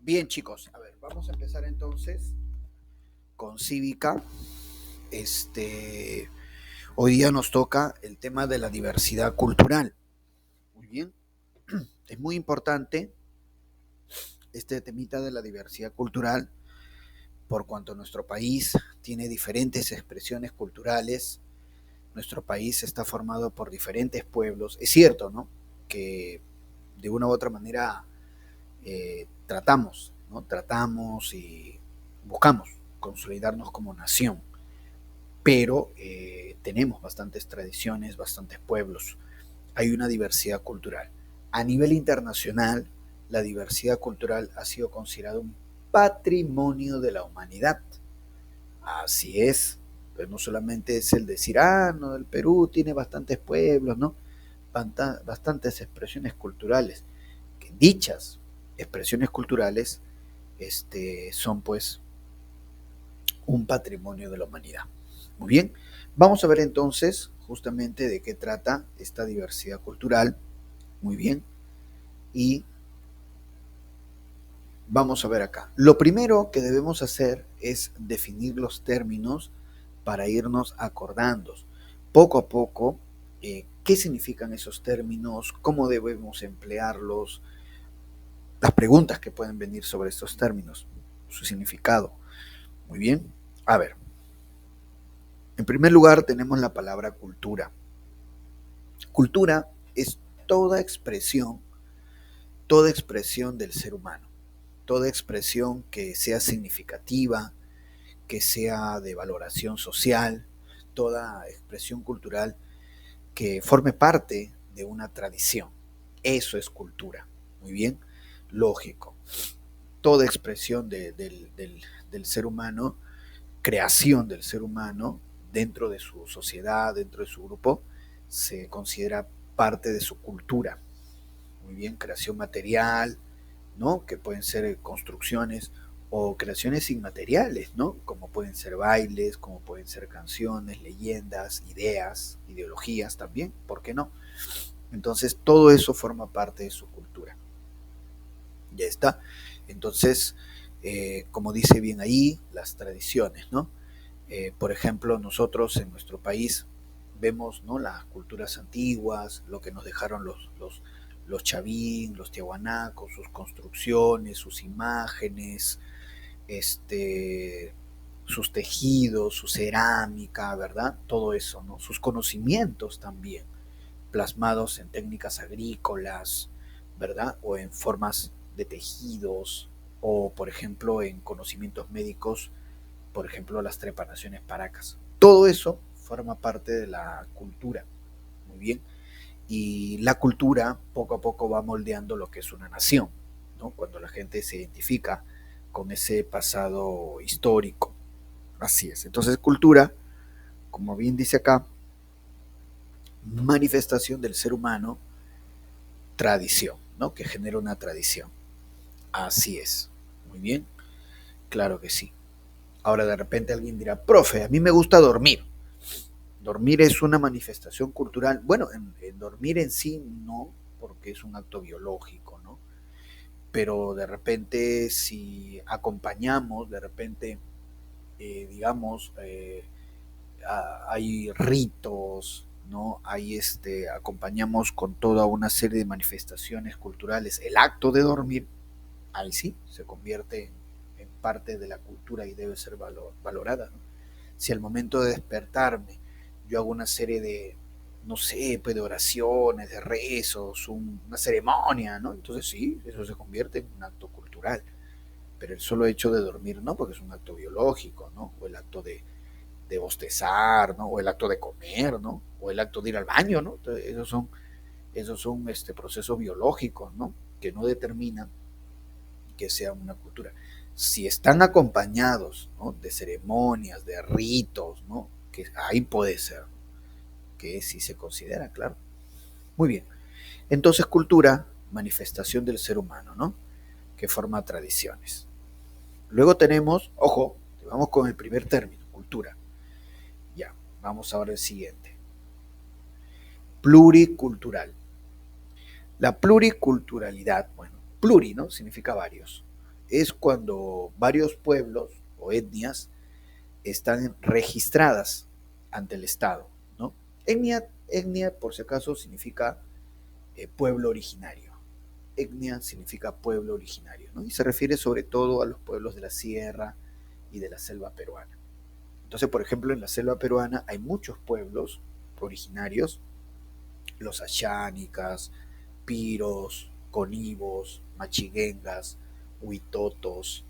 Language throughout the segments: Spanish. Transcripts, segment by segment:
Bien, chicos, a ver, vamos a empezar entonces con cívica. Este, Hoy día nos toca el tema de la diversidad cultural. Muy bien, es muy importante este temita de la diversidad cultural por cuanto nuestro país tiene diferentes expresiones culturales. Nuestro país está formado por diferentes pueblos. Es cierto, ¿no? Que de una u otra manera tratamos, ¿no? Tratamos y buscamos consolidarnos como nación, pero tenemos bastantes tradiciones, bastantes pueblos, hay una diversidad cultural. A nivel internacional, la diversidad cultural ha sido considerada un patrimonio de la humanidad. Así es, pero no solamente es el decir, no, el Perú tiene bastantes pueblos, ¿no? Bastantes expresiones culturales. Que dichas expresiones culturales son pues un patrimonio de la humanidad. Muy bien, vamos a ver entonces justamente de qué trata esta diversidad cultural. Muy bien, y vamos a ver acá. Lo primero que debemos hacer es definir los términos para irnos acordando poco a poco qué significan esos términos, cómo debemos emplearlos, las preguntas que pueden venir sobre estos términos, su significado. Muy bien, a ver, en primer lugar tenemos la palabra cultura. Cultura es toda expresión del ser humano, toda expresión que sea significativa, que sea de valoración social, toda expresión cultural que forme parte de una tradición. Eso es cultura. Muy bien, lógico. Toda expresión del ser humano, creación del ser humano dentro de su sociedad, dentro de su grupo, se considera parte de su cultura. Muy bien, creación material, ¿no? Que pueden ser construcciones o creaciones inmateriales, ¿no? Como pueden ser bailes, como pueden ser canciones, leyendas, ideas, ideologías también, ¿por qué no? Entonces todo eso forma parte de su cultura. Ya está. Entonces, como dice bien ahí, las tradiciones, ¿no? Por ejemplo, nosotros en nuestro país vemos, ¿no? Las culturas antiguas, lo que nos dejaron los chavín, los tiahuanacos, sus construcciones, sus imágenes, este, sus tejidos, su cerámica, ¿verdad? Todo eso, ¿no? Sus conocimientos también, plasmados en técnicas agrícolas, ¿verdad? O en formas de tejidos, o por ejemplo en conocimientos médicos, por ejemplo las trepanaciones paracas. Todo eso forma parte de la cultura, muy bien. Y la cultura poco a poco va moldeando lo que es una nación, ¿no? Cuando la gente se identifica con ese pasado histórico. Así es. Entonces, cultura, como bien dice acá, manifestación del ser humano, tradición, ¿no? Que genera una tradición. Así es. Muy bien. Claro que sí. Ahora de repente alguien dirá, profe, a mí me gusta dormir. Dormir es una manifestación cultural. Bueno, en dormir en sí no, porque es un acto biológico, ¿no? Pero de repente si acompañamos, de repente, digamos, hay ritos, ¿no? Hay acompañamos con toda una serie de manifestaciones culturales. El acto de dormir, ahí sí, se convierte en parte de la cultura y debe ser valorada, ¿no? Si al momento de despertarme yo hago una serie de, no sé, pues de oraciones, de rezos, una ceremonia, ¿no? Entonces sí, eso se convierte en un acto cultural. Pero el solo hecho de dormir no, porque es un acto biológico, ¿no? O el acto de bostezar, ¿no? O el acto de comer, ¿no? O el acto de ir al baño, ¿no? Entonces, esos son procesos biológicos, ¿no? Que no determinan que sea una cultura. Si están acompañados, ¿no? De ceremonias, de ritos, ¿no? Que ahí puede ser, que sí se considera, claro. Muy bien. Entonces, cultura, manifestación del ser humano, ¿no? Que forma tradiciones. Luego tenemos, ojo, vamos con el primer término, cultura. Ya, vamos ahora al siguiente. Pluricultural. La pluriculturalidad, bueno, pluri, ¿no? Significa varios. es cuando varios pueblos o etnias están registradas ante el Estado, ¿no? Etnia, por si acaso, significa pueblo originario. Etnia significa pueblo originario, ¿no? Y se refiere sobre todo a los pueblos de la sierra y de la selva peruana. Entonces, por ejemplo, en la selva peruana hay muchos pueblos originarios, los ayánicas, piros, conibos, machiguengas, huitotos,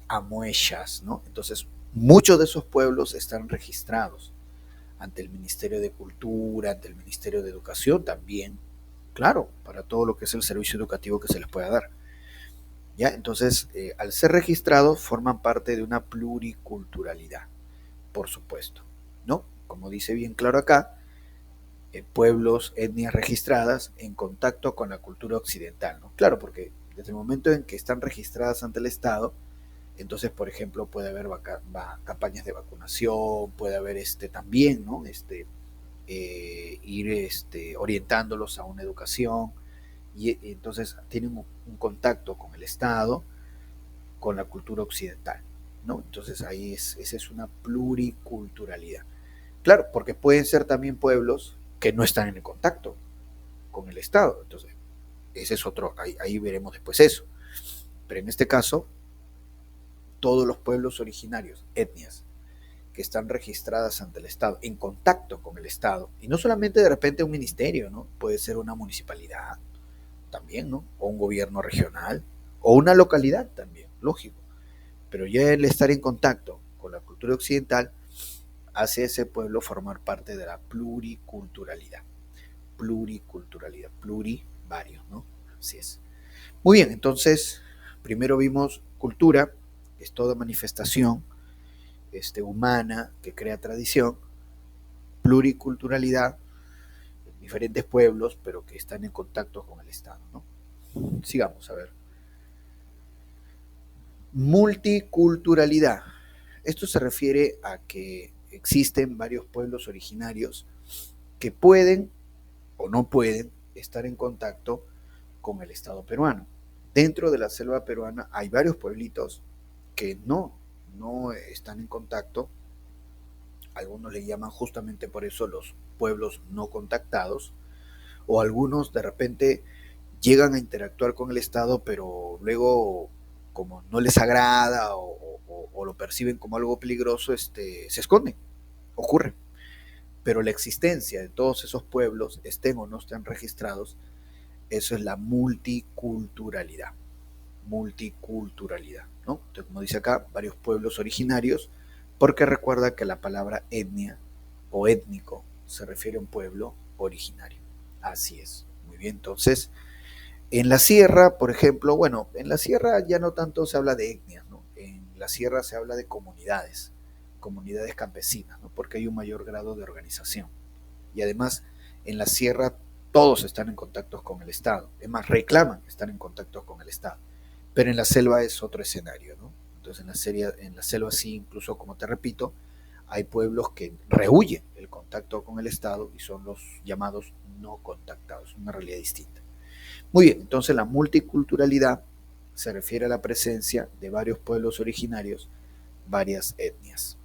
amuechas, ¿no? Entonces, muchos de esos pueblos están registrados ante el Ministerio de Cultura, ante el Ministerio de Educación también, claro, para todo lo que es el servicio educativo que se les pueda dar. ¿Ya? Entonces, al ser registrados, forman parte de una pluriculturalidad, por supuesto, ¿no? Como dice bien claro acá, pueblos, etnias registradas en contacto con la cultura occidental, ¿no? Claro, porque desde el momento en que están registradas ante el Estado, entonces, por ejemplo, puede haber campañas de vacunación, puede haber también, ¿no? Ir orientándolos a una educación, y entonces tienen un contacto con el Estado, con la cultura occidental, ¿no? Entonces ahí esa es una pluriculturalidad. Claro, porque pueden ser también pueblos que no están en el contacto con el Estado. Entonces, ese es otro, ahí veremos después eso. Pero en este caso, todos los pueblos originarios, etnias, que están registradas ante el Estado, en contacto con el Estado, y no solamente de repente un ministerio, ¿no? Puede ser una municipalidad también, ¿no? O un gobierno regional, o una localidad también, lógico. Pero ya el estar en contacto con la cultura occidental hace a ese pueblo formar parte de la pluriculturalidad. Pluriculturalidad, varios, ¿no? Así es. Muy bien, entonces, primero vimos cultura, es toda manifestación humana que crea tradición, pluriculturalidad, diferentes pueblos, pero que están en contacto con el Estado, ¿no? Sigamos, a ver. Multiculturalidad. Esto se refiere a que existen varios pueblos originarios que pueden o no pueden estar en contacto con el Estado peruano. Dentro de la selva peruana hay varios pueblitos que no están en contacto. Algunos le llaman justamente por eso los pueblos no contactados, o algunos de repente llegan a interactuar con el Estado, pero luego, como no les agrada o lo perciben como algo peligroso, se esconden, ocurre. Pero la existencia de todos esos pueblos, estén o no estén registrados, eso es la multiculturalidad. Multiculturalidad, ¿no? Entonces, como dice acá, varios pueblos originarios, porque recuerda que la palabra etnia o étnico se refiere a un pueblo originario. Así es. Muy bien, entonces, en la sierra, por ejemplo, bueno, en la sierra ya no tanto se habla de etnias, ¿no? En la sierra se habla de comunidades, comunidades campesinas, ¿no? Porque hay un mayor grado de organización. Y además, en la sierra todos están en contacto con el Estado. Es más, reclaman estar en contacto con el Estado. Pero en la selva es otro escenario, ¿no? Entonces en la selva sí, incluso como te repito, hay pueblos que rehuyen el contacto con el Estado y son los llamados no contactados, una realidad distinta. Muy bien, entonces la multiculturalidad se refiere a la presencia de varios pueblos originarios, varias etnias.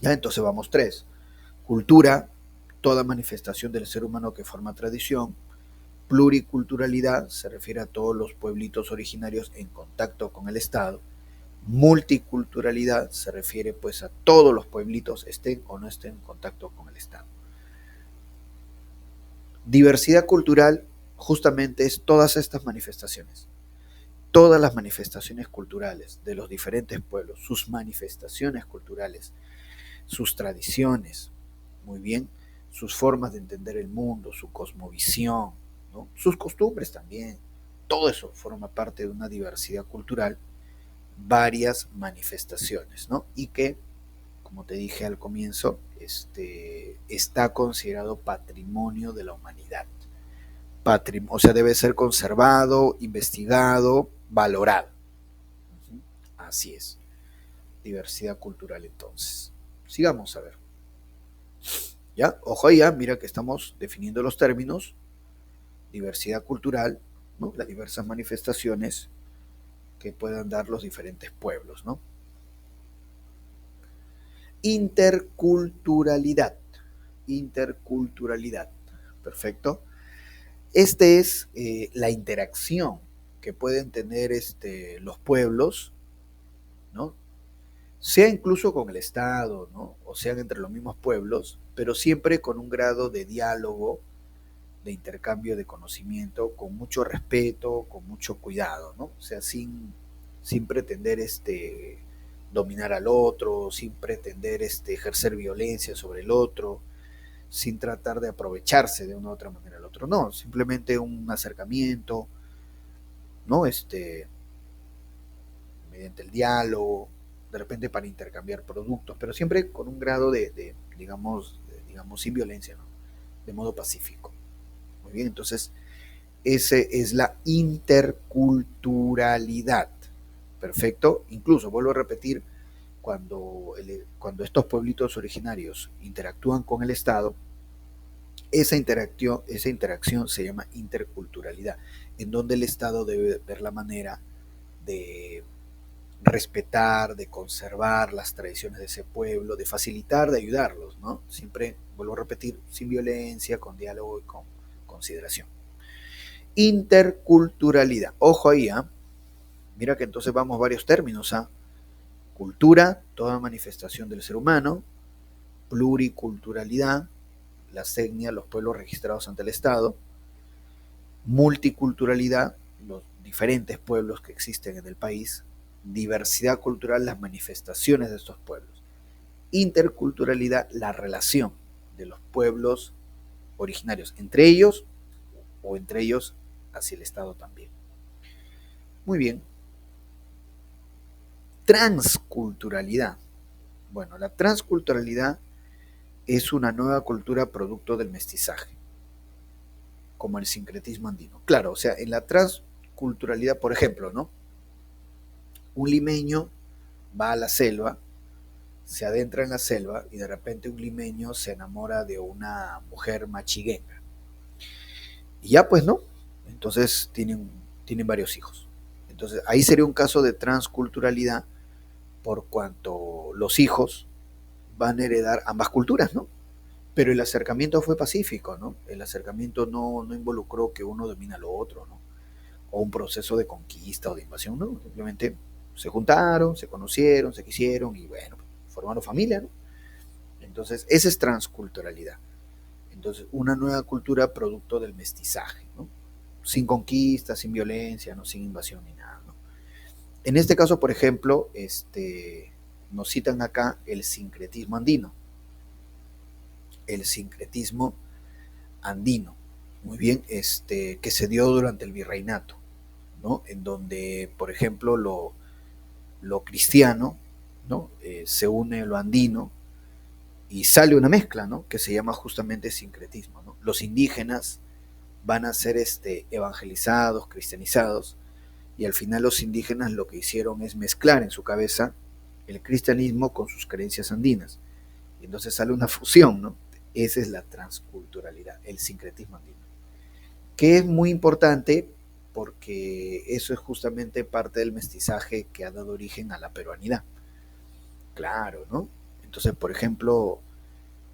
Ya, entonces vamos tres. Cultura, toda manifestación del ser humano que forma tradición. Pluriculturalidad se refiere a todos los pueblitos originarios en contacto con el Estado. Multiculturalidad se refiere pues a todos los pueblitos estén o no estén en contacto con el Estado. Diversidad cultural justamente es todas estas manifestaciones. Todas las manifestaciones culturales de los diferentes pueblos, sus manifestaciones culturales, sus tradiciones, muy bien, sus formas de entender el mundo, su cosmovisión, ¿no? Sus costumbres también. Todo eso forma parte de una diversidad cultural, varias manifestaciones, ¿no? Y que, como te dije al comienzo, está considerado patrimonio de la humanidad. O sea, debe ser conservado, investigado, valorado. Así es. Diversidad cultural entonces. Sigamos a ver. ¿Ya? Ojo ya, mira que estamos definiendo los términos. Diversidad cultural, ¿no? Las diversas manifestaciones que puedan dar los diferentes pueblos, ¿no? Interculturalidad. Interculturalidad. Perfecto. Este es la interacción que pueden tener los pueblos, ¿no? Sea incluso con el Estado, ¿no? O sean entre los mismos pueblos, pero siempre con un grado de diálogo, de intercambio de conocimiento, con mucho respeto, con mucho cuidado, ¿no? O sea, sin pretender dominar al otro, sin pretender ejercer violencia sobre el otro, sin tratar de aprovecharse de una u otra manera al otro. No, simplemente un acercamiento, ¿no? Mediante el diálogo, de repente para intercambiar productos, pero siempre con un grado digamos, sin violencia, ¿no? De modo pacífico. Muy bien, entonces, ese es la interculturalidad. Perfecto. Incluso, vuelvo a repetir, cuando estos pueblitos originarios interactúan con el Estado, esa interacción se llama interculturalidad, en donde el Estado debe ver la manera de respetar, de conservar las tradiciones de ese pueblo, de facilitar, de ayudarlos, ¿no? Siempre, vuelvo a repetir, sin violencia, con diálogo y con consideración. Interculturalidad. Ojo ahí, ¿eh? Mira que entonces vamos varios términos, ¿ah? Cultura, toda manifestación del ser humano. Pluriculturalidad, las etnias, los pueblos registrados ante el Estado. Multiculturalidad, los diferentes pueblos que existen en el país. Diversidad cultural, las manifestaciones de estos pueblos. Interculturalidad, la relación de los pueblos originarios entre ellos o entre ellos hacia el Estado también. Muy bien. Transculturalidad. Bueno, la transculturalidad es una nueva cultura producto del mestizaje, como el sincretismo andino. Claro, o sea, en la transculturalidad, por ejemplo, ¿no? Un limeño va a la selva, se adentra en la selva y de repente un limeño se enamora de una mujer machiguenga. Y ya pues no, entonces tienen varios hijos. Entonces ahí sería un caso de transculturalidad por cuanto los hijos van a heredar ambas culturas, ¿no? Pero el acercamiento fue pacífico, ¿no? El acercamiento no involucró que uno domina lo otro, ¿no? O un proceso de conquista o de invasión, ¿no? Simplemente se juntaron, se conocieron, se quisieron y bueno, formaron familia, ¿no? Entonces, esa es transculturalidad. Entonces, una nueva cultura producto del mestizaje, ¿no? Sin conquista, sin violencia, ¿no? Sin invasión ni nada, ¿no? En este caso, por ejemplo, nos citan acá el sincretismo andino. El sincretismo andino, muy bien, que se dio durante el virreinato, ¿no? En donde, por ejemplo, lo cristiano, ¿no? Se une lo andino y sale una mezcla, ¿no? Que se llama justamente sincretismo, ¿no? Los indígenas van a ser evangelizados, cristianizados, y al final los indígenas lo que hicieron es mezclar en su cabeza el cristianismo con sus creencias andinas. Y entonces sale una fusión, ¿no? Esa es la transculturalidad, el sincretismo andino. Que es muy importante porque eso es justamente parte del mestizaje que ha dado origen a la peruanidad. Claro, ¿no? Entonces, por ejemplo,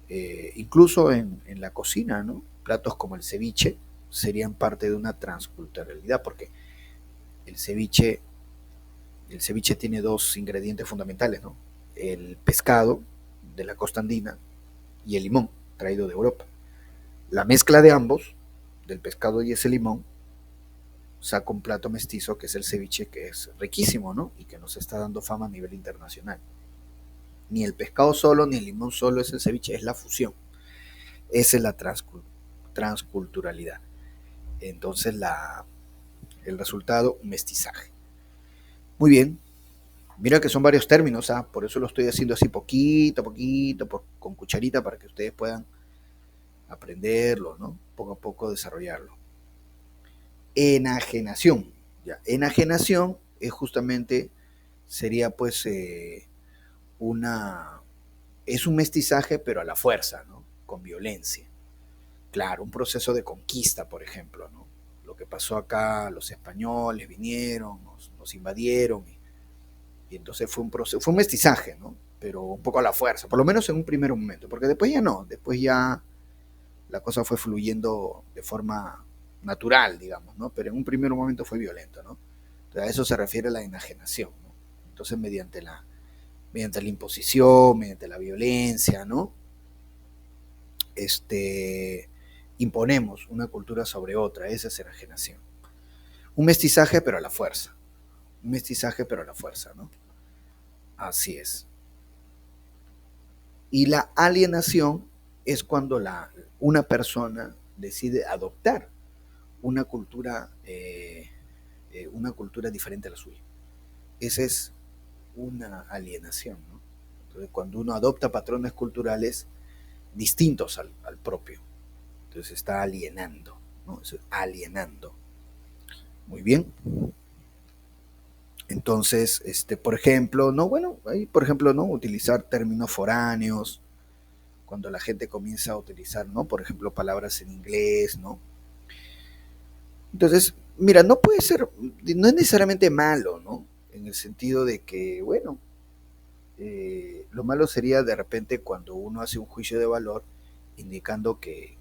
incluso en la cocina, ¿no? Platos como el ceviche serían parte de una transculturalidad porque el ceviche, el ceviche tiene dos ingredientes fundamentales, ¿no? El pescado de la costa andina y el limón traído de Europa. La mezcla de ambos, del pescado y ese limón, saca un plato mestizo que es el ceviche, que es riquísimo, ¿no? Y que nos está dando fama a nivel internacional. Ni el pescado solo ni el limón solo es el ceviche, es la fusión. Esa es la transculturalidad. Entonces el resultado, mestizaje. Muy bien. Mira que son varios términos, ¿ah? Por eso lo estoy haciendo así poquito a poquito, con cucharita, para que ustedes puedan aprenderlo, ¿no? Poco a poco desarrollarlo. Enajenación. Ya. Enajenación es justamente, sería pues es un mestizaje pero a la fuerza, ¿no? Con violencia. Claro, un proceso de conquista, por ejemplo, ¿no? Lo que pasó acá, los españoles vinieron, nos nos invadieron y entonces fue un proceso, fue un mestizaje, ¿no? Pero un poco a la fuerza, por lo menos en un primer momento, porque después ya no, después ya la cosa fue fluyendo de forma natural, digamos, ¿no? Pero en un primer momento fue violento, ¿no? Entonces, a eso se refiere la enajenación, ¿no? Entonces, mediante la imposición, mediante la violencia, ¿no? Imponemos una cultura sobre otra, esa es enajenación. Un mestizaje, pero a la fuerza. Un mestizaje, pero a la fuerza, ¿no? Así es. Y la alienación es cuando una persona decide adoptar una cultura diferente a la suya. Esa es una alienación, ¿no? Entonces, cuando uno adopta patrones culturales distintos al propio, entonces está alienando, ¿no? Eso es alienando. Muy bien. Entonces, por ejemplo, no, bueno, ahí, por ejemplo, no utilizar términos foráneos, cuando la gente comienza a utilizar, ¿no? Por ejemplo, palabras en inglés, ¿no? Entonces, mira, no puede ser, no es necesariamente malo, ¿no? En el sentido de que, bueno, lo malo sería de repente cuando uno hace un juicio de valor indicando que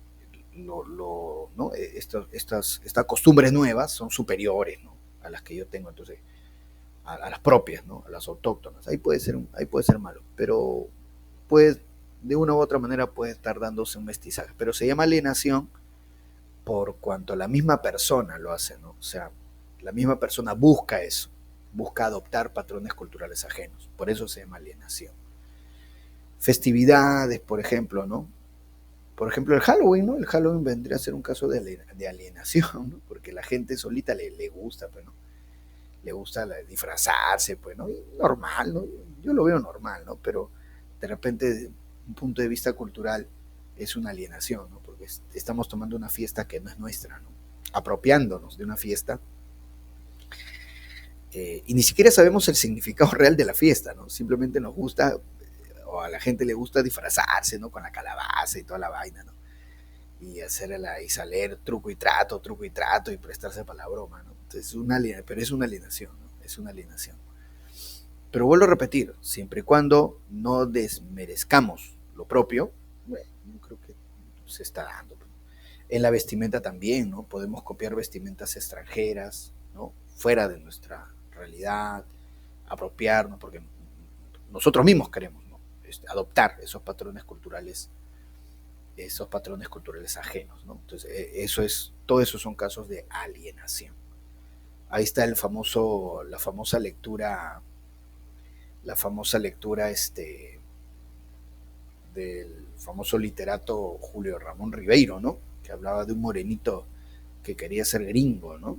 ¿no? Estas costumbres nuevas son superiores, ¿no? A las que yo tengo, entonces, a las propias, ¿no? A las autóctonas. Ahí puede ser malo, pero puede, de una u otra manera puede estar dándose un mestizaje, pero se llama alienación por cuanto la misma persona lo hace, ¿no? O sea, la misma persona busca eso, busca adoptar patrones culturales ajenos, por eso se llama alienación. Festividades, por ejemplo, ¿no? Por ejemplo, el Halloween, ¿no? El Halloween vendría a ser un caso de alienación, ¿no? Porque la gente solita le gusta, pues, ¿no? Le gusta disfrazarse, pues, ¿no? Y normal, ¿no? Yo lo veo normal, ¿no? Pero de repente, desde un punto de vista cultural, es una alienación, ¿no? Porque estamos tomando una fiesta que no es nuestra, ¿no? Apropiándonos de una fiesta y ni siquiera sabemos el significado real de la fiesta, ¿no? Simplemente nos gusta, o a la gente le gusta disfrazarse, ¿no? Con la calabaza y toda la vaina, ¿no? Y hacerla y salir truco y trato y prestarse para la broma, ¿no? Entonces, pero es una alienación, ¿no? Es una alienación. Pero vuelvo a repetir, siempre y cuando no desmerezcamos lo propio, bueno, yo creo que se está dando. En la vestimenta también, ¿no? Podemos copiar vestimentas extranjeras, ¿no? Fuera de nuestra realidad, apropiarnos, porque nosotros mismos queremos, ¿no? Adoptar esos patrones culturales ajenos, ¿no? Entonces, todo eso son casos de alienación. Ahí está la famosa lectura del famoso literato Julio Ramón Ribeiro, ¿no? Que hablaba de un morenito que quería ser gringo, ¿no?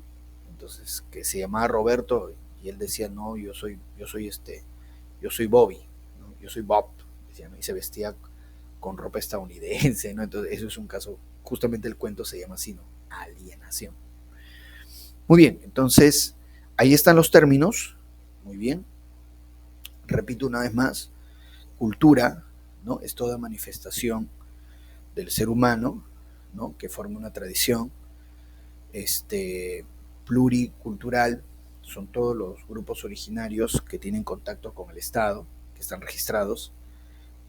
Entonces, que se llamaba Roberto y él decía, no, yo soy Bobby, ¿no? Yo soy Bob, decía, ¿no? Y se vestía con ropa estadounidense, ¿no? Entonces, eso es un caso, justamente el cuento se llama así, ¿no? Alienación. Muy bien, entonces, ahí están los términos, muy bien. Repito una vez más, cultura, ¿no? Es toda manifestación del ser humano, ¿no? Que forma una tradición, pluricultural, son todos los grupos originarios que tienen contacto con el Estado, que están registrados.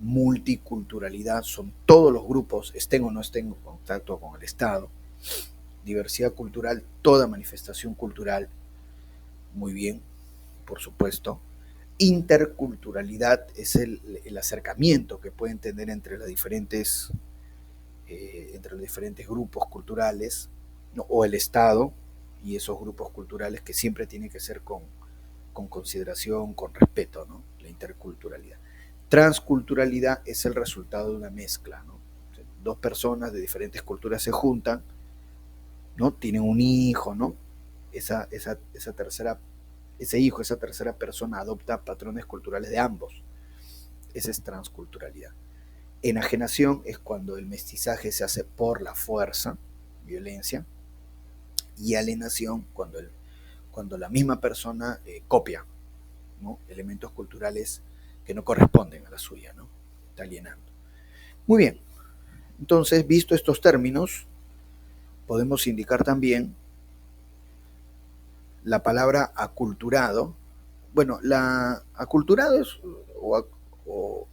Multiculturalidad, son todos los grupos, estén o no estén en contacto con el Estado. Diversidad cultural, toda manifestación cultural, muy bien, por supuesto. Interculturalidad es el acercamiento que pueden tener entre los diferentes grupos culturales, ¿no? O el Estado y esos grupos culturales, que siempre tiene que ser con consideración, con respeto, ¿no? La interculturalidad. Transculturalidad es el resultado de una mezcla, ¿no? O sea, dos personas de diferentes culturas se juntan, ¿no? Tienen un hijo, ¿no? Esa tercera persona adopta patrones culturales de ambos. Esa es transculturalidad. Enajenación es cuando el mestizaje se hace por la fuerza, violencia, y alienación cuando la misma persona copia, ¿no? Elementos culturales que no corresponden a la suya, ¿no? Está alienando. Muy bien, entonces, visto estos términos, podemos indicar también la palabra aculturado, bueno, la aculturado es, o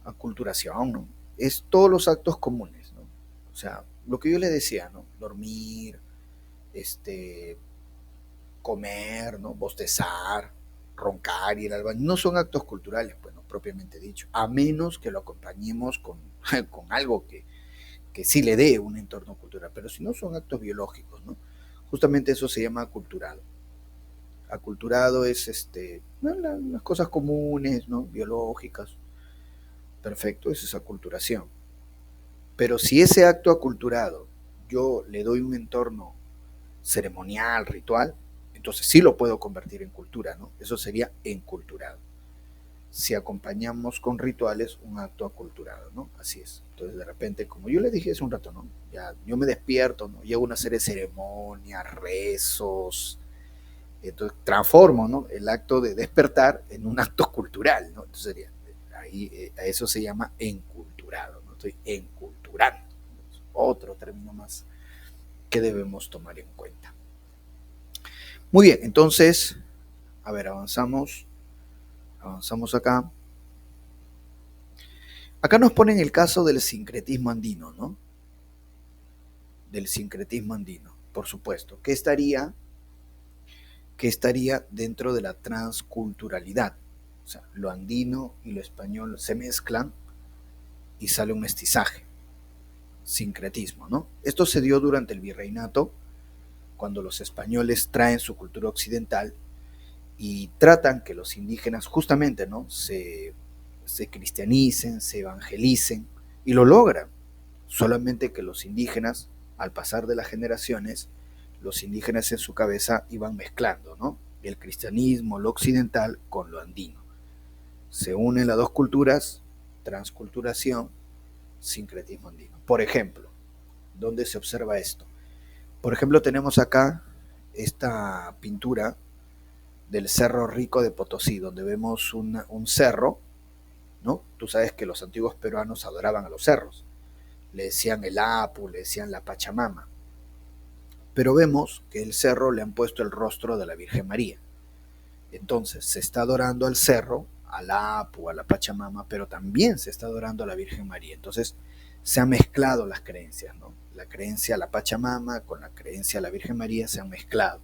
aculturación, ¿no? Es todos los actos comunes, ¿no? O sea, lo que yo le decía, ¿no? Dormir, este, comer, ¿no? Bostezar, roncar, ir al baño, no son actos culturales, pues, no, propiamente dicho, a menos que lo acompañemos con, con algo que sí le dé un entorno cultural, pero si no son actos biológicos, ¿no? Justamente eso se llama aculturado. Aculturado es las cosas comunes, ¿no? Biológicas. Perfecto, eso es aculturación. Pero si ese acto aculturado yo le doy un entorno ceremonial, ritual, entonces sí lo puedo convertir en cultura, ¿no? Eso sería enculturado. Si acompañamos con rituales un acto aculturado, ¿no? Así es. Entonces de repente, como yo le dije hace un rato, ¿no? Ya yo me despierto, ¿no? Y hago una serie de ceremonias, rezos, entonces transformo, ¿no? El acto de despertar en un acto cultural, ¿no? Entonces sería, ahí a eso se llama enculturado, ¿no? Estoy enculturando. Otro término más que debemos tomar en cuenta. Muy bien, entonces, a ver, avanzamos acá. Acá nos ponen el caso del sincretismo andino, ¿no? Del sincretismo andino, por supuesto. ¿Qué estaría dentro de la transculturalidad? O sea, lo andino y lo español se mezclan y sale un mestizaje, sincretismo, ¿no? Esto se dio durante el virreinato, cuando los españoles traen su cultura occidental y tratan que los indígenas justamente, ¿no? se cristianicen, se evangelicen, y lo logran. Solamente que los indígenas, al pasar de las generaciones, los indígenas en su cabeza iban mezclando, ¿no? El cristianismo, lo occidental, con lo andino. Se unen las dos culturas, transculturación, sincretismo andino. Por ejemplo, ¿dónde se observa esto? Por ejemplo, tenemos acá esta pintura del Cerro Rico de Potosí, donde vemos un cerro, ¿no? Tú sabes que los antiguos peruanos adoraban a los cerros. Le decían el Apu, le decían la Pachamama. Pero vemos que el cerro le han puesto el rostro de la Virgen María. Entonces se está adorando al cerro, al Apu, a la Pachamama, pero también se está adorando a la Virgen María. Entonces se han mezclado las creencias, ¿no? La creencia a la Pachamama con la creencia a la Virgen María se han mezclado.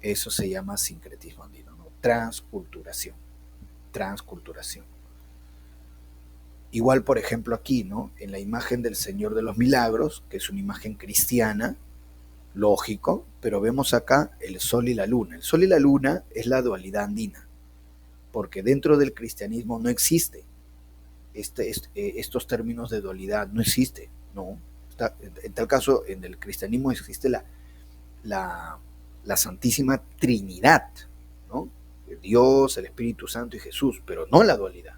Eso se llama sincretismo andino, ¿no? Transculturación. Transculturación. Igual, por ejemplo, aquí, ¿no? En la imagen del Señor de los Milagros, que es una imagen cristiana, lógico, pero vemos acá el sol y la luna. El sol y la luna es la dualidad andina, porque dentro del cristianismo no existe estos términos de dualidad, no existe, no. En tal caso, en el cristianismo existe la, la Santísima Trinidad, ¿no? Dios, el Espíritu Santo y Jesús, pero no la dualidad.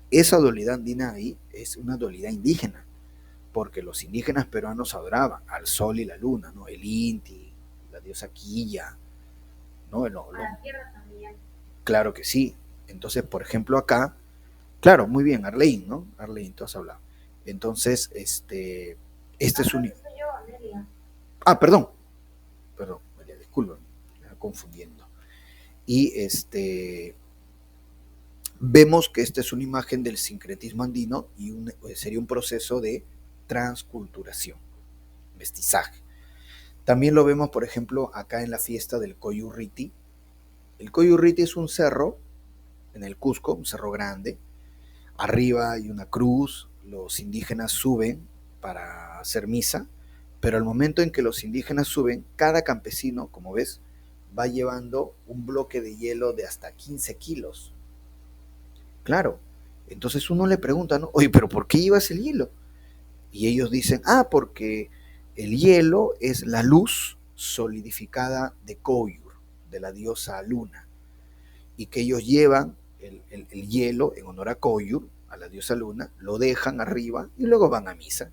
Esa dualidad andina ahí es una dualidad indígena, porque los indígenas peruanos adoraban al sol y la luna, ¿no? El Inti, la diosa Quilla, ¿no? A la tierra también. Claro que sí. Entonces, por ejemplo, acá, claro, muy bien, Arlene, ¿no? Arlene, tú has hablado. Entonces, este es un... Ah, perdón, María, disculpa, me estaba confundiendo. Y vemos que esta es una imagen del sincretismo andino y sería un proceso de transculturación, mestizaje. También lo vemos, por ejemplo, acá en la fiesta del Coyurriti. El Coyurriti es un cerro en el Cusco, un cerro grande. Arriba hay una cruz, los indígenas suben para hacer misa, pero al momento en que los indígenas suben, cada campesino, como ves, va llevando un bloque de hielo de hasta 15 kilos. Claro, entonces uno le pregunta, ¿no? Oye, pero ¿por qué llevas el hielo? Y ellos dicen, porque el hielo es la luz solidificada de Koyur, de la diosa Luna, y que ellos llevan el hielo en honor a Koyur, a la diosa Luna, lo dejan arriba y luego van a misa.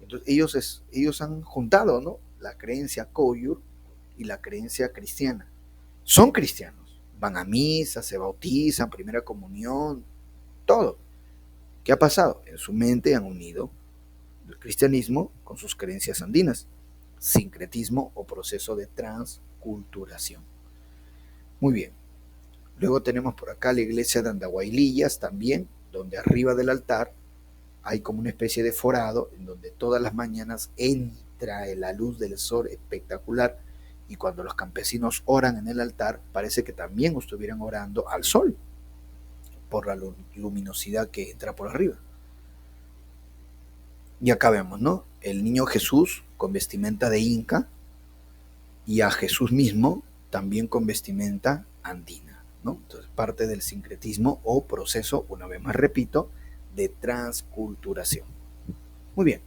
Entonces ellos han juntado, ¿no? La creencia Koyur y la creencia cristiana. Son cristianos, van a misa, se bautizan, primera comunión, todo. ¿Qué ha pasado? En su mente han unido el cristianismo con sus creencias andinas, sincretismo o proceso de transculturación. transculturación. Muy bien. Luego tenemos por acá la iglesia de Andahuaylillas también, donde arriba del altar hay como una especie de forado en donde todas las mañanas entra la luz del sol espectacular, y cuando los campesinos oran en el altar parece que también estuvieran orando al sol por la luminosidad que entra por arriba. Y acá vemos, ¿no? El niño Jesús con vestimenta de inca y a Jesús mismo también con vestimenta andina, ¿no? Entonces parte del sincretismo o proceso, una vez más repito, de transculturación. Muy bien.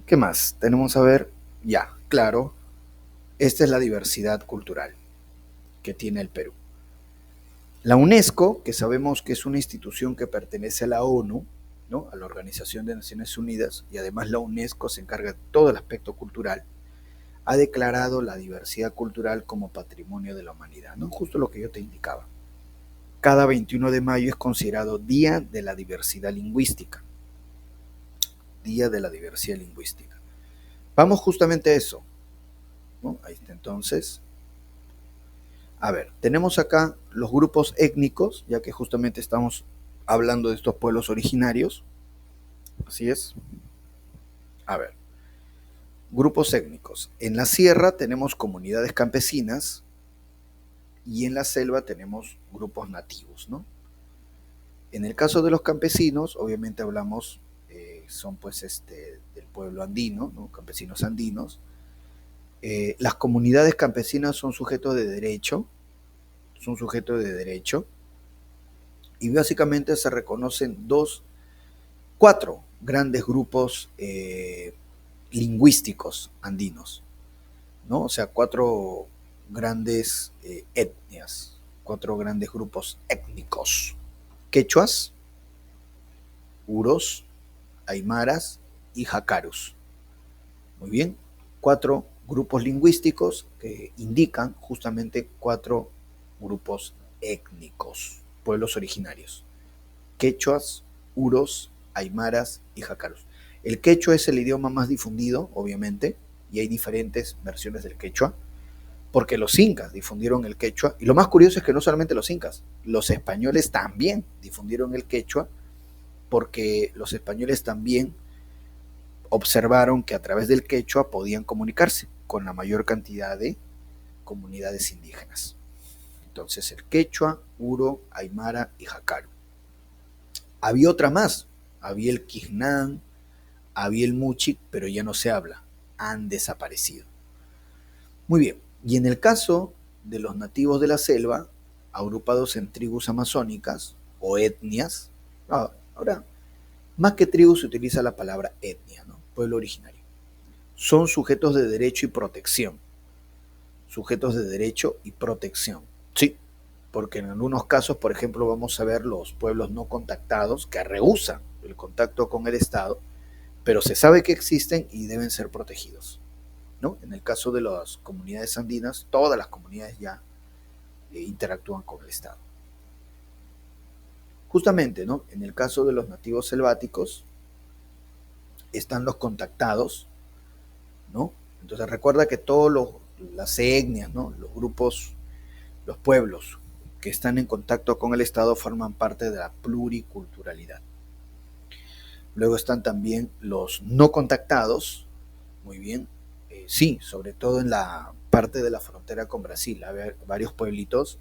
¿Qué más? Tenemos a ver, ya, claro, esta es la diversidad cultural que tiene el Perú. La UNESCO, que sabemos que es una institución que pertenece a la ONU, ¿no? A la Organización de Naciones Unidas, y además la UNESCO se encarga de todo el aspecto cultural, ha declarado la diversidad cultural como patrimonio de la humanidad, ¿no? Justo lo que yo te indicaba. Cada 21 de mayo es considerado Día de la Diversidad Lingüística. Día de la Diversidad Lingüística. Vamos justamente a eso, ¿no? Ahí está entonces. A ver, tenemos acá los grupos étnicos, ya que justamente estamos hablando de estos pueblos originarios. Así es. A ver, grupos étnicos. En la sierra tenemos comunidades campesinas y en la selva tenemos grupos nativos, ¿no? En el caso de los campesinos, obviamente hablamos, son pues del pueblo andino, ¿no? Campesinos andinos. Las comunidades campesinas son sujetos de derecho, y básicamente se reconocen cuatro grandes grupos lingüísticos andinos, ¿no? O sea, cuatro grandes etnias, cuatro grandes grupos étnicos: quechuas, uros, aymaras y jacarus. Muy bien, cuatro grupos lingüísticos que indican justamente cuatro grupos étnicos, pueblos originarios: quechuas, uros, aymaras y jacarus. El quechua es el idioma más difundido, obviamente, y hay diferentes versiones del quechua, porque los incas difundieron el quechua, y lo más curioso es que no solamente los incas, los españoles también difundieron el quechua, porque los españoles también observaron que a través del quechua podían comunicarse con la mayor cantidad de comunidades indígenas. Entonces el quechua, uro, aymara y jacaru. Había otra más, había el quiznán, había el muchic, pero ya no se habla, han desaparecido. Muy bien, y en el caso de los nativos de la selva, agrupados en tribus amazónicas o etnias, ahora más que tribu se utiliza la palabra etnia, ¿no? Pueblo originario. Son sujetos de derecho y protección. Sujetos de derecho y protección. Sí, porque en algunos casos, por ejemplo, vamos a ver los pueblos no contactados que rehúsan el contacto con el Estado, pero se sabe que existen y deben ser protegidos, ¿no? En el caso de las comunidades andinas, todas las comunidades ya interactúan con el Estado. Justamente, ¿no? En el caso de los nativos selváticos están los contactados, ¿no? Entonces recuerda que todas las etnias, ¿no? Los grupos, los pueblos que están en contacto con el Estado forman parte de la pluriculturalidad. Luego están también los no contactados, muy bien, sí, sobre todo en la parte de la frontera con Brasil. Hay varios pueblitos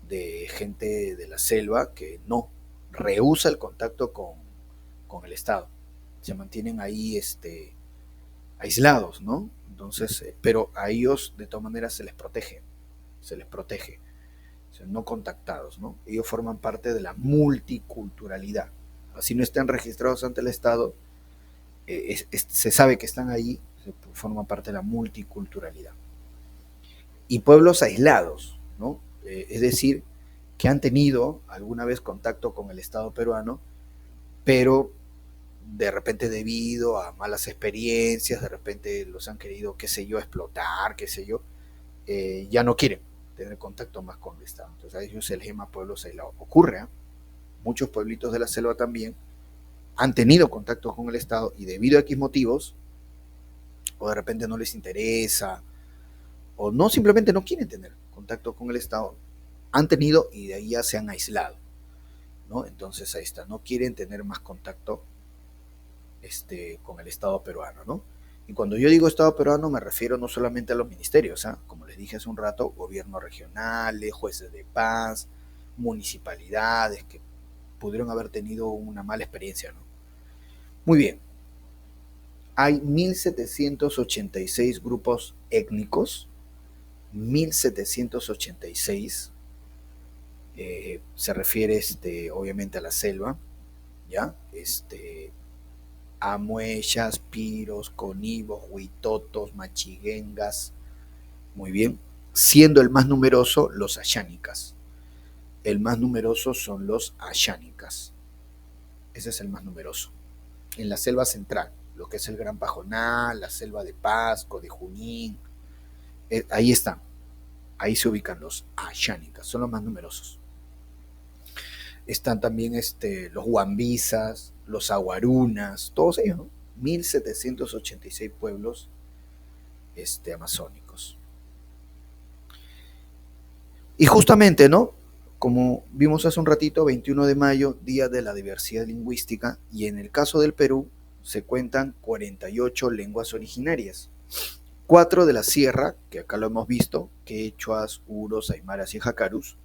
de gente de la selva que no rehúsa el contacto con el Estado. Se mantienen ahí aislados, ¿no? Entonces, pero a ellos de todas maneras se les protege, o sea, no contactados, ¿no? Ellos forman parte de la multiculturalidad. Así no estén registrados ante el Estado, se sabe que están ahí, forman parte de la multiculturalidad. Y pueblos aislados, ¿no? Es decir, que han tenido alguna vez contacto con el Estado peruano, pero de repente debido a malas experiencias, de repente los han querido, qué sé yo, explotar, qué sé yo, ya no quieren tener contacto más con el Estado. Entonces a ellos se les llama pueblos aislados. Ocurre, ¿eh? Muchos pueblitos de la selva también han tenido contacto con el Estado y debido a X motivos, o de repente no les interesa, o no simplemente no quieren tener contacto con el Estado, han tenido y de ahí ya se han aislado, ¿no? Entonces ahí está, no quieren tener más contacto con el Estado peruano, ¿no? Y cuando yo digo Estado peruano me refiero no solamente a los ministerios, ¿eh? Como les dije hace un rato, gobiernos regionales, jueces de paz, municipalidades que pudieron haber tenido una mala experiencia, ¿no? Muy bien, hay 1786 grupos étnicos, 1786, se refiere obviamente a la selva, ¿ya? Amuellas, piros, conibos, huitotos, machiguengas, muy bien, siendo el más numeroso los ayánicas. El más numeroso son los ayánicas. Ese es el más numeroso. En la selva central, lo que es el Gran Pajonal, la selva de Pasco, de Junín, ahí están. Ahí se ubican los ayánicas, son los más numerosos. Están también los huambizas, los aguarunas, todos ellos, ¿no? 1786 pueblos amazónicos. Y justamente, ¿no? Como vimos hace un ratito, 21 de mayo, Día de la Diversidad Lingüística, y en el caso del Perú se cuentan 48 lenguas originarias. 4 de la sierra, que acá lo hemos visto, quechuas, uros, aymaras y jacarus,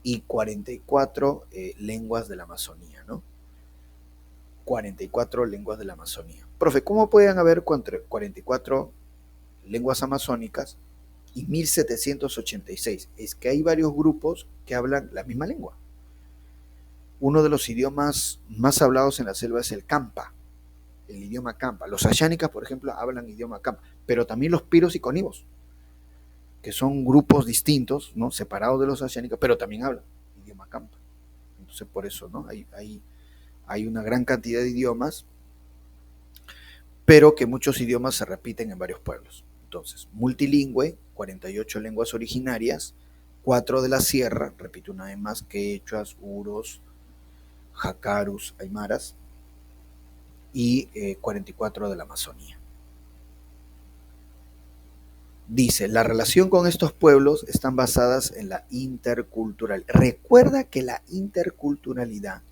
y 44 lenguas de la Amazonía, ¿no? 44 lenguas de la Amazonía. Profe, ¿cómo pueden haber 44 lenguas amazónicas y 1786? Es que hay varios grupos que hablan la misma lengua. Uno de los idiomas más hablados en la selva es el Campa, el idioma Campa. Los ayánicas, por ejemplo, hablan idioma Campa, pero también los piros y conibos, que son grupos distintos, ¿no? Separados de los ayánicas, pero también hablan idioma Campa. Entonces, por eso, ¿no? Hay una gran cantidad de idiomas, pero que muchos idiomas se repiten en varios pueblos. Entonces, multilingüe, 48 lenguas originarias, 4 de la sierra, repito una vez más, quechuas, uros, jacarus, aymaras, y 44 de la Amazonía. Dice, la relación con estos pueblos están basadas en la interculturalidad. Recuerda que la interculturalidad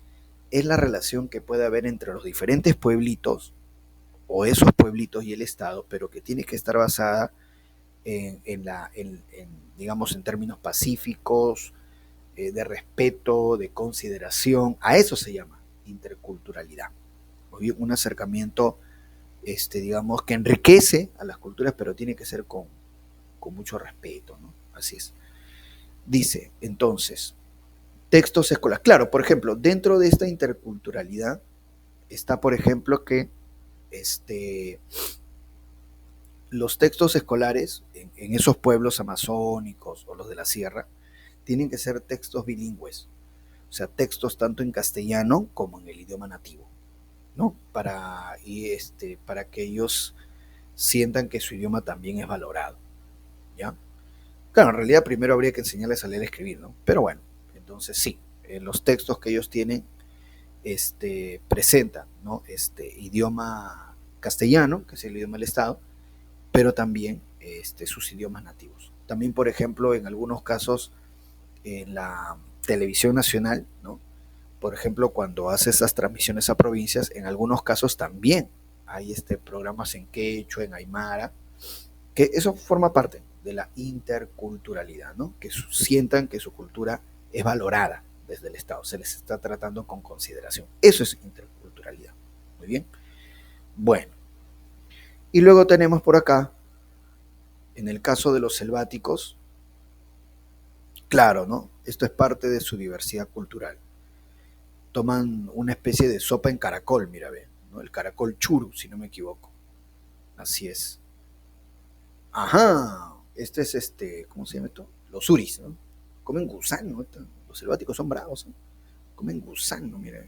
es la relación que puede haber entre los diferentes pueblitos o esos pueblitos y el Estado, pero que tiene que estar basada digamos, en términos pacíficos, de respeto, de consideración. A eso se llama interculturalidad. Un acercamiento, digamos, que enriquece a las culturas, pero tiene que ser con mucho respeto, ¿no? Así es. Dice, entonces, textos escolares. Claro, por ejemplo, dentro de esta interculturalidad está, por ejemplo, que los textos escolares en esos pueblos amazónicos o los de la sierra tienen que ser textos bilingües, o sea, textos tanto en castellano como en el idioma nativo, ¿no? Para que ellos sientan que su idioma también es valorado, ¿ya? Claro, en realidad primero habría que enseñarles a leer y escribir, ¿no? Pero bueno, entonces sí, los textos que ellos tienen presentan, ¿no? Idioma castellano, que es el idioma del Estado, pero también sus idiomas nativos. También, por ejemplo, en algunos casos, en la televisión nacional, ¿no? Por ejemplo, cuando hace esas transmisiones a provincias, en algunos casos también hay programas en quechua, en aymara, que eso forma parte de la interculturalidad, ¿no? Que sientan que su cultura es valorada desde el Estado, se les está tratando con consideración. Eso es interculturalidad. Muy bien. Bueno, y luego tenemos por acá, en el caso de los selváticos, claro, ¿no? Esto es parte de su diversidad cultural. Toman una especie de sopa en caracol, mira, ve, ¿no? El caracol churu, si no me equivoco. Así es. Ajá, este es ¿cómo se llama esto? Los suris, ¿no? Comen gusano, los selváticos son bravos, ¿no? Comen gusano, mira.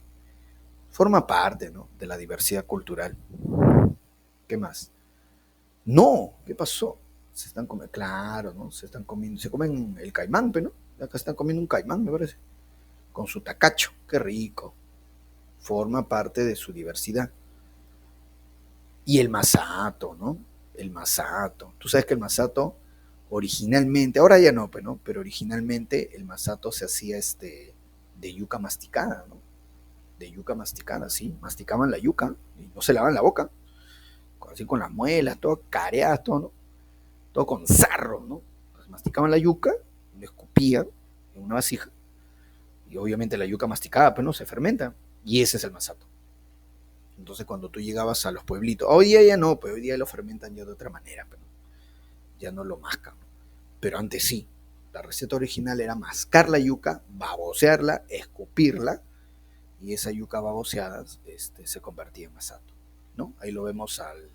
Forma parte, ¿no? De la diversidad cultural. ¿Qué más? No, ¿qué pasó? Se están comiendo, claro, ¿no? Se comen el caimán, ¿no? Acá están comiendo un caimán, me parece. Con su tacacho, qué rico. Forma parte de su diversidad. Y el masato, ¿no? El masato. Tú sabes que el masato Originalmente, ahora ya no, pues, ¿no? Pero originalmente el masato se hacía de yuca masticada, ¿no? De yuca masticada, sí. Masticaban la yuca y no se lavaban la boca. Así con las muelas, todo careadas, todo, ¿no? Todo con sarro, ¿no? Entonces, masticaban la yuca, le escupían en una vasija y obviamente la yuca masticada, pues no, se fermenta y ese es el masato. Entonces cuando tú llegabas a los pueblitos, hoy día ya no, pues hoy día lo fermentan ya de otra manera, pero ya no lo mascan. Pero antes sí, la receta original era mascar la yuca, babosearla, escupirla y esa yuca baboseada se convertía en masato, ¿no? Ahí lo vemos al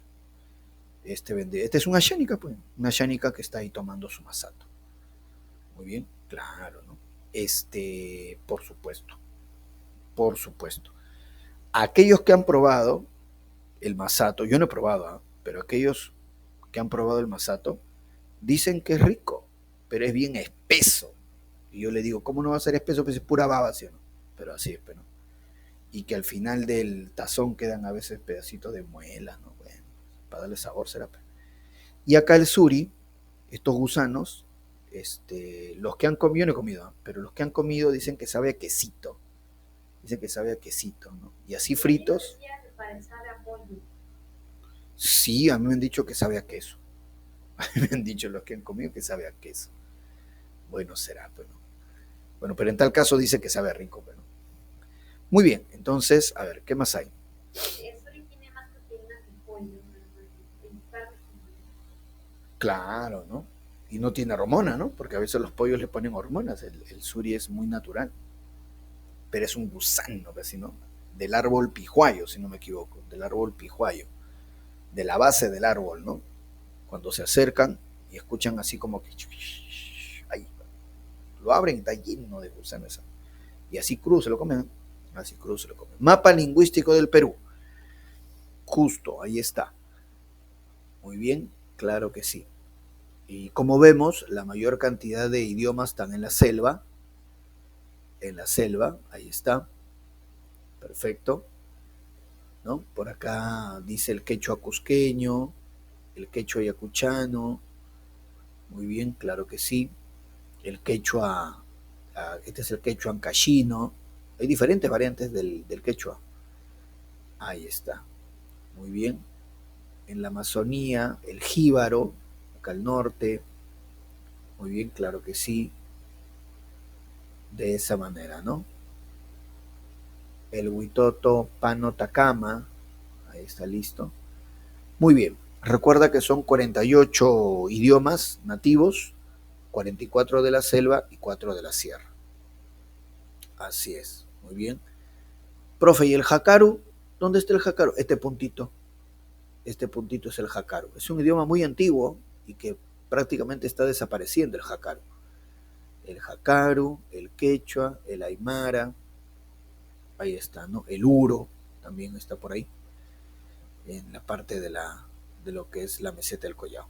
vende. Este es una shánica, pues, una shánica que está ahí tomando su masato. Muy bien, claro, ¿no? Por supuesto, por supuesto. Aquellos que han probado el masato, yo no he probado, ¿eh? Pero aquellos que han probado el masato dicen que es rico, pero es bien espeso. Y yo le digo, ¿cómo no va a ser espeso? Pues es pura baba, ¿sí o no? Pero así es, pero no. Y que al final del tazón quedan a veces pedacitos de muela, ¿no? Bueno, para darle sabor será. Y acá el suri, estos gusanos, los que han comido, no he comido, pero los que han comido dicen que sabe a quesito. Dicen que sabe a quesito, ¿no? Y así fritos. Sí, a mí me han dicho que sabe a queso. A mí me han dicho los que han comido que sabe a queso. Bueno, será, pero no. Bueno, pero en tal caso dice que sabe rico, pero no. Muy bien, entonces, a ver, ¿qué más hay? Claro, ¿no? Y no tiene hormona, ¿no? Porque a veces los pollos le ponen hormonas. El suri es muy natural. Pero es un gusano casi, ¿no? Del árbol pijuayo, si no me equivoco. Del árbol pijuayo. De la base del árbol, ¿no? Cuando se acercan y escuchan así como que... Ahí, lo abren y está lleno de gusanos. Y así crudo se lo comen. Así crudo se lo comen. Mapa lingüístico del Perú. Justo, ahí está. Muy bien, claro que sí. Y como vemos, la mayor cantidad de idiomas están en la selva. En la selva, ahí está. Perfecto. ¿No? Por acá dice el quechua cusqueño, el quechua yacuchano. Muy bien, claro que sí. El quechua, este es el quechua ancashino. Hay diferentes variantes del quechua. Ahí está. Muy bien. En la Amazonía, el jíbaro, acá al norte. Muy bien, claro que sí. De esa manera, ¿no? El huitoto pano tacama. Ahí está listo. Muy bien. Recuerda que son 48 idiomas nativos, 44 de la selva y 4 de la sierra. Así es. Muy bien. Profe, ¿y el jacaru? ¿Dónde está el jacaru? Este puntito es el jacaru. Es un idioma muy antiguo y que prácticamente está desapareciendo el jacaru. El jacaru, el quechua, el aymara, ahí está, ¿no? El uro también está por ahí, en la parte de lo que es la meseta del Collao.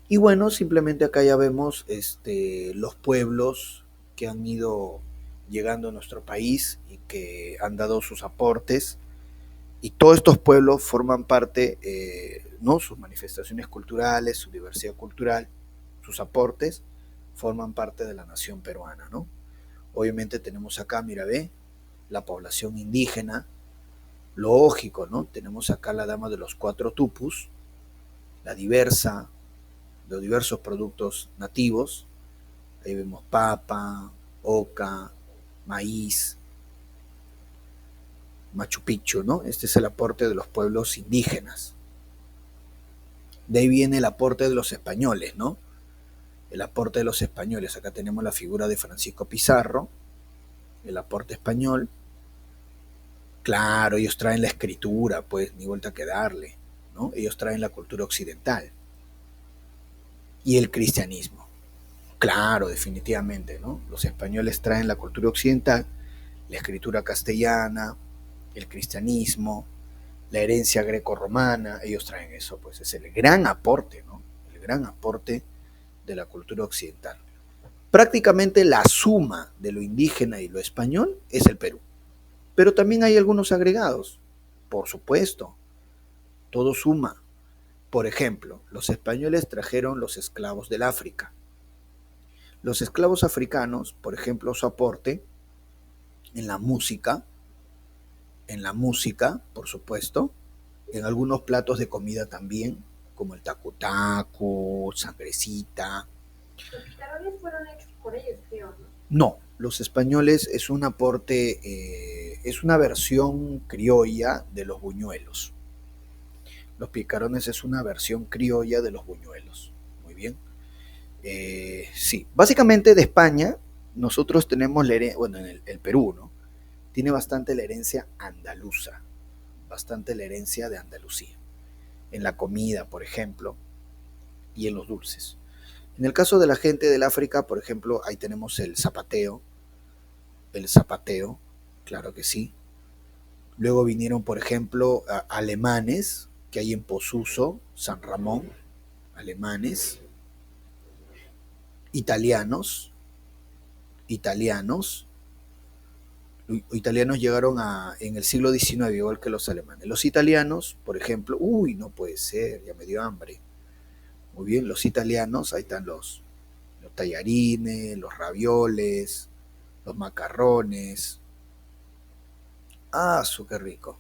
Y bueno, simplemente acá ya vemos los pueblos que han ido llegando a nuestro país y que han dado sus aportes. Y todos estos pueblos forman parte, ¿no? Sus manifestaciones culturales, su diversidad cultural, sus aportes, forman parte de la nación peruana, ¿no? Obviamente tenemos acá, mira, ve, la población indígena, lógico, ¿no? Tenemos acá la dama de los cuatro tupus, la diversa, los diversos productos nativos. Ahí vemos papa, oca, maíz, Machu Picchu, ¿no? Este es el aporte de los pueblos indígenas. De ahí viene el aporte de los españoles, ¿no? El aporte de los españoles. Acá tenemos la figura de Francisco Pizarro, el aporte español. Claro, ellos traen la escritura, pues, ni vuelta que darle, ¿no? Ellos traen la cultura occidental y el cristianismo. Claro, definitivamente, ¿no? Los españoles traen la cultura occidental, la escritura castellana, el cristianismo, la herencia greco-romana, ellos traen eso, pues es el gran aporte, ¿no? El gran aporte de la cultura occidental. Prácticamente la suma de lo indígena y lo español es el Perú. Pero también hay algunos agregados, por supuesto, todo suma. Por ejemplo, los españoles trajeron los esclavos del África. Los esclavos africanos, por ejemplo, su aporte en la música, por supuesto, en algunos platos de comida también, como el tacu-tacu, sangrecita. Los picarones fueron hechos por ellos, creo, ¿no? No, los españoles es un aporte, es una versión criolla de los buñuelos. Los picarones es una versión criolla de los buñuelos. Muy bien. Sí, básicamente de España nosotros tenemos la herencia, bueno, en el Perú, ¿no? Tiene bastante la herencia andaluza, bastante la herencia de Andalucía. En la comida, por ejemplo, y en los dulces. En el caso de la gente del África, por ejemplo, ahí tenemos el zapateo, claro que sí. Luego vinieron, por ejemplo, alemanes, que hay en Posuso, San Ramón, alemanes, italianos, italianos, italianos llegaron en el siglo XIX, igual que los alemanes. Los italianos, por ejemplo, uy, no puede ser, ya me dio hambre. Muy bien, los italianos, ahí están los tallarines, los ravioles, los macarrones. Ah, su qué rico.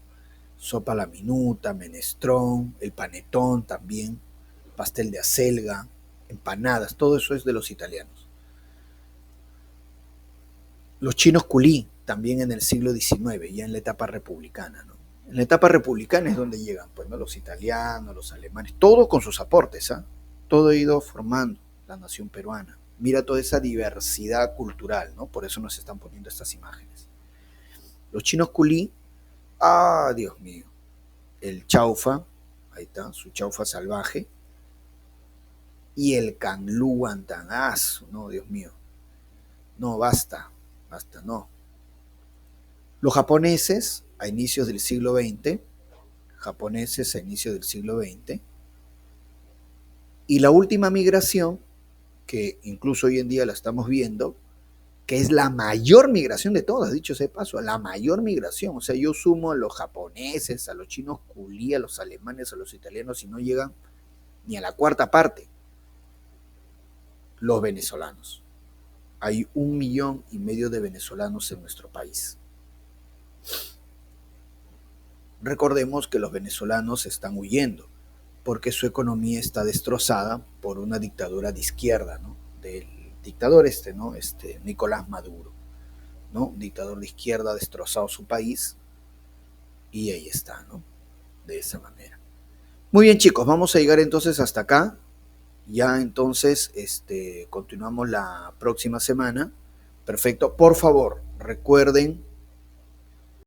Sopa a la minuta, menestrón, el panetón también, pastel de acelga, empanadas, todo eso es de los italianos. Los chinos culí, también en el siglo XIX, ya en la etapa republicana, ¿no? En la etapa republicana es donde llegan, pues, ¿no? Los italianos, los alemanes, todos con sus aportes, ¿ah? Todo ha ido formando la nación peruana. Mira toda esa diversidad cultural, ¿no? Por eso nos están poniendo estas imágenes. Los chinos culí, ah, Dios mío, el chaufa, ahí está, su chaufa salvaje, y el canlú guantanazo, no, Dios mío, no, basta, basta, no. Los japoneses a inicios del siglo XX, y la última migración, que incluso hoy en día la estamos viendo, que es la mayor migración de todas, dicho sea de paso, la mayor migración. O sea, yo sumo a los japoneses, a los chinos culí, a los alemanes, a los italianos, y no llegan ni a la cuarta parte. Los venezolanos. Hay 1,5 millones de venezolanos en nuestro país. Recordemos que los venezolanos están huyendo porque su economía está destrozada por una dictadura de izquierda, ¿no? Del dictador ¿no? Nicolás Maduro, ¿no? Dictador de izquierda, ha destrozado su país y ahí está, ¿no? De esa manera. Muy bien, chicos, vamos a llegar entonces hasta acá. Ya entonces continuamos la próxima semana. Perfecto. Por favor, recuerden